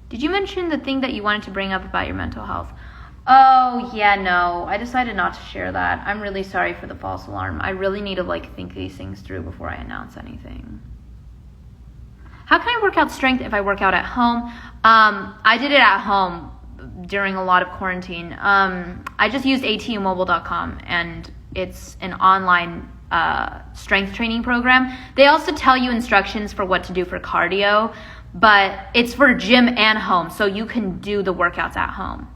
Did you mention the thing that you wanted to bring up about your mental health? Oh, yeah, no. I decided not to share that. I'm really sorry for the false alarm. I really need to, like, think these things through before I announce anything. How can I work out strength if I work out at home? I did it at home during a lot of quarantine. I just used atumobile.com, and it's an online strength training program. They also tell you instructions for what to do for cardio, but it's for gym and home, so you can do the workouts at home.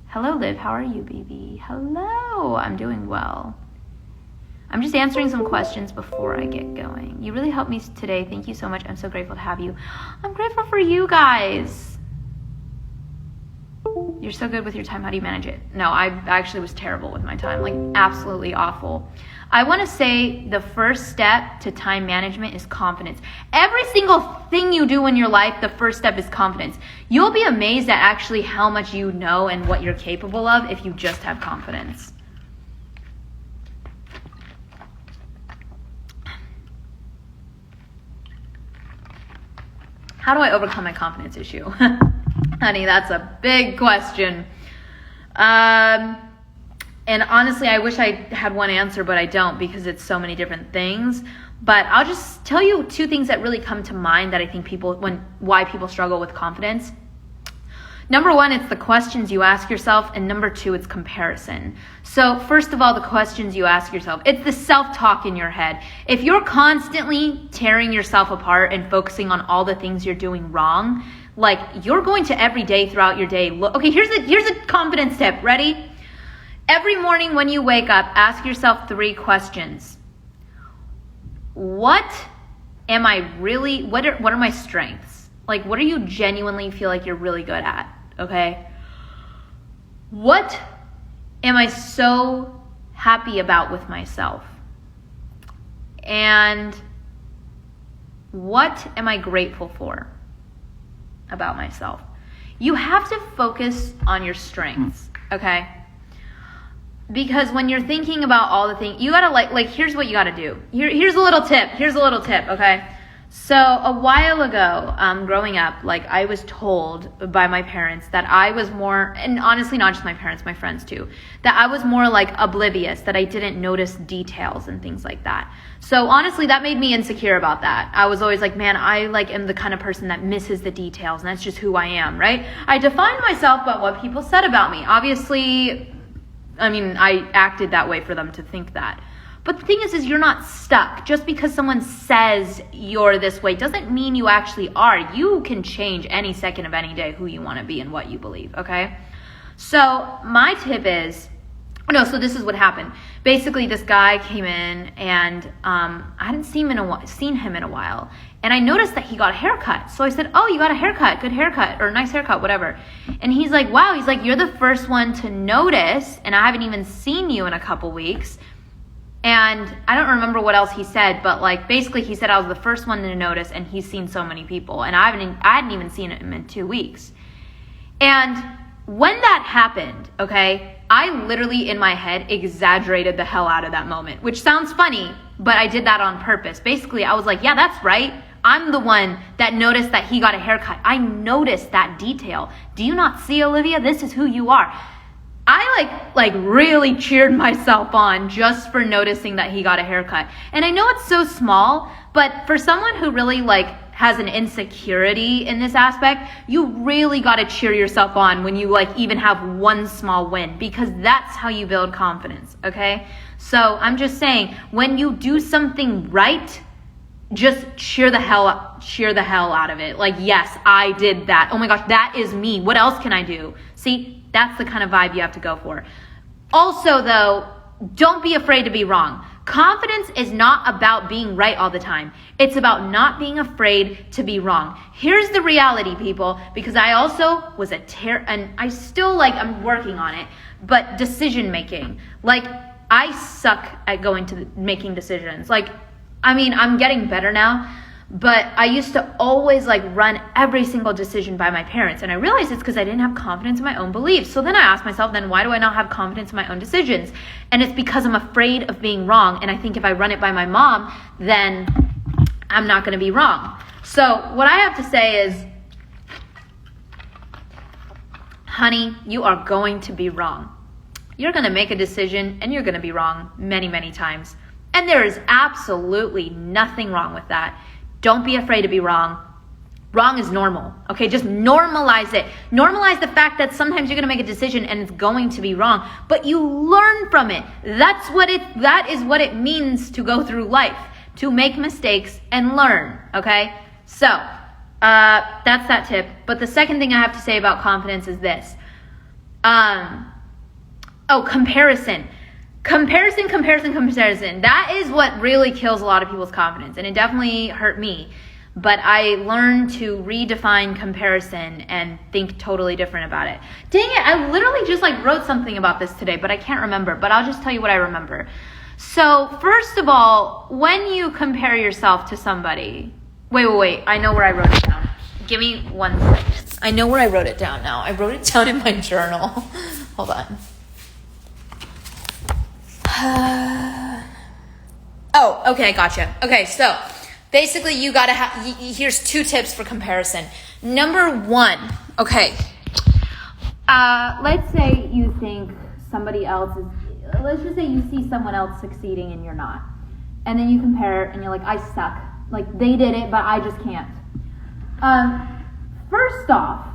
Hello, Liv. How are you, baby? Hello. I'm doing well. I'm just answering some questions before I get going. You really helped me today. Thank you so much. I'm so grateful to have you. I'm grateful for you guys. You're so good with your time. How do you manage it? No, I actually was terrible with my time, like absolutely awful. I want to say the first step to time management is confidence. Every single thing you do in your life, the first step is confidence. You'll be amazed at actually how much you know and what you're capable of if you just have confidence. How do I overcome my confidence issue? Honey, that's a big question. And honestly, I wish I had one answer, but I don't because it's so many different things. But I'll just tell you two things that really come to mind that I think why people struggle with confidence. Number one, it's the questions you ask yourself. And number two, it's comparison. So first of all, the questions you ask yourself, it's the self-talk in your head. If you're constantly tearing yourself apart and focusing on all the things you're doing wrong, like you're going to every day throughout your day. Okay, here's a confidence tip. Ready? Every morning when you wake up, ask yourself 3 questions. What are my strengths? Like, what do you genuinely feel like you're really good at? Okay? What am I so happy about with myself? And what am I grateful for about myself? You have to focus on your strengths, okay? Because when you're thinking about all the things, you gotta like here's what you gotta do. Here's a little tip, okay? So a while ago, growing up, like I was told by my parents that I was more, and honestly not just my parents, my friends too, that I was more like oblivious, that I didn't notice details and things like that. So honestly, that made me insecure about that. I was always like, man, I am the kind of person that misses the details, and that's just who I am, right? I defined myself by what people said about me. Obviously, I mean, I acted that way for them to think that. But the thing is you're not stuck. Just because someone says you're this way doesn't mean you actually are. You can change any second of any day who you want to be and what you believe, okay? So my tip is, so this is what happened. Basically, this guy came in and I hadn't seen him in a while. And I noticed that he got a haircut. So I said, oh, you got a haircut, good haircut, or nice haircut, whatever. And he's like, wow, you're the first one to notice, and I haven't even seen you in a couple weeks. And I don't remember what else he said, but like basically he said I was the first one to notice, and he's seen so many people, and I hadn't even seen him in 2 weeks. And when that happened, okay, I literally in my head exaggerated the hell out of that moment, which sounds funny, but I did that on purpose. Basically, I was like, yeah, that's right. I'm the one that noticed that he got a haircut. I noticed that detail. Do you not see, Olivia? This is who you are. I like really cheered myself on just for noticing that he got a haircut. And I know it's so small, but for someone who really has an insecurity in this aspect, you really got to cheer yourself on when you even have one small win, because that's how you build confidence, okay? So I'm just saying, when you do something right, just cheer the hell out of it. Like, yes, I did that. Oh my gosh, that is me. What else can I do? See, that's the kind of vibe you have to go for. Also, though, don't be afraid to be wrong. Confidence is not about being right all the time. It's about not being afraid to be wrong. Here's the reality, people, because I also was and I still I'm working on it, but decision making. I suck at making decisions. I'm getting better now, but I used to always run every single decision by my parents. And I realized it's because I didn't have confidence in my own beliefs. So then I asked myself, then why do I not have confidence in my own decisions? And it's because I'm afraid of being wrong. And I think if I run it by my mom, then I'm not going to be wrong. So what I have to say is, honey, you are going to be wrong. You're going to make a decision and you're going to be wrong many, many times. And there is absolutely nothing wrong with that. Don't be afraid to be wrong. Wrong is normal. Okay, just normalize it. Normalize the fact that sometimes you're going to make a decision and it's going to be wrong, but you learn from it. That is what it means to go through life, to make mistakes and learn. Okay? So, that's that tip. But the second thing I have to say about confidence is this. Comparison. Comparison. That is what really kills a lot of people's confidence. And it definitely hurt me. But I learned to redefine comparison and think totally different about it. Dang it, I literally just wrote something about this today, but I can't remember. But I'll just tell you what I remember. So first of all, when you compare yourself to somebody, wait, I know where I wrote it down. Give me 1 second. I know where I wrote it down now. I wrote it down in my journal. Hold on. Okay, gotcha. Okay, so basically you gotta here's 2 tips for comparison. Number 1, okay. Let's say you think somebody else let's just say you see someone else succeeding and you're not. And then you compare and you're like, I suck. Like, they did it, but I just can't. First off,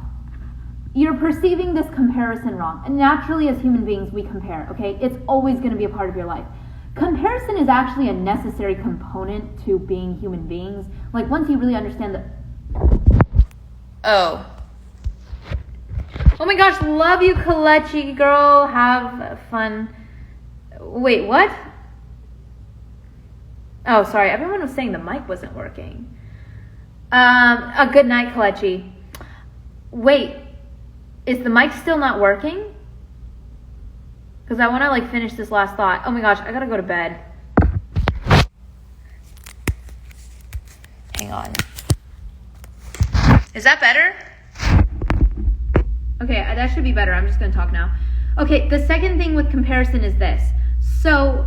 you're perceiving this comparison wrong. And naturally, as human beings, we compare, okay? It's always going to be a part of your life. Comparison is actually a necessary component to being human beings. Like, once you really understand that... Oh my gosh, love you, Kalechi girl. Have fun. Wait, what? Oh, sorry. Everyone was saying the mic wasn't working. A good night, Kalechi. Wait, is the mic still not working? Because I want to finish this last thought. Oh my gosh, I gotta go to bed. Hang on. Is that better? Okay, that should be better. I'm just gonna talk now. Okay, the second thing with comparison is this. So,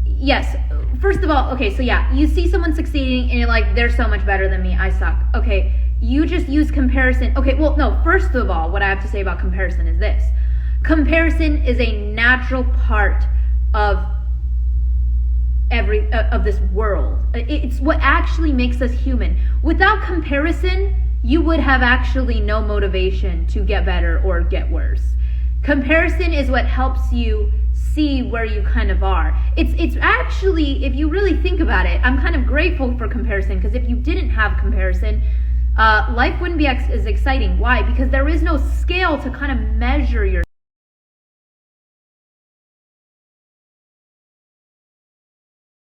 yes, first of all, okay, so yeah, you see someone succeeding and you're like, they're so much better than me, I suck. Okay, you just use comparison. Okay, well, no, first of all, what I have to say about comparison is this. Comparison is a natural part of this world. It's what actually makes us human. Without comparison, you would have actually no motivation to get better or get worse. Comparison is what helps you see where you kind of are. It's actually, if you really think about it, I'm kind of grateful for comparison, because if you didn't have comparison, life wouldn't be as exciting. Why? Because there is no scale to kind of measure your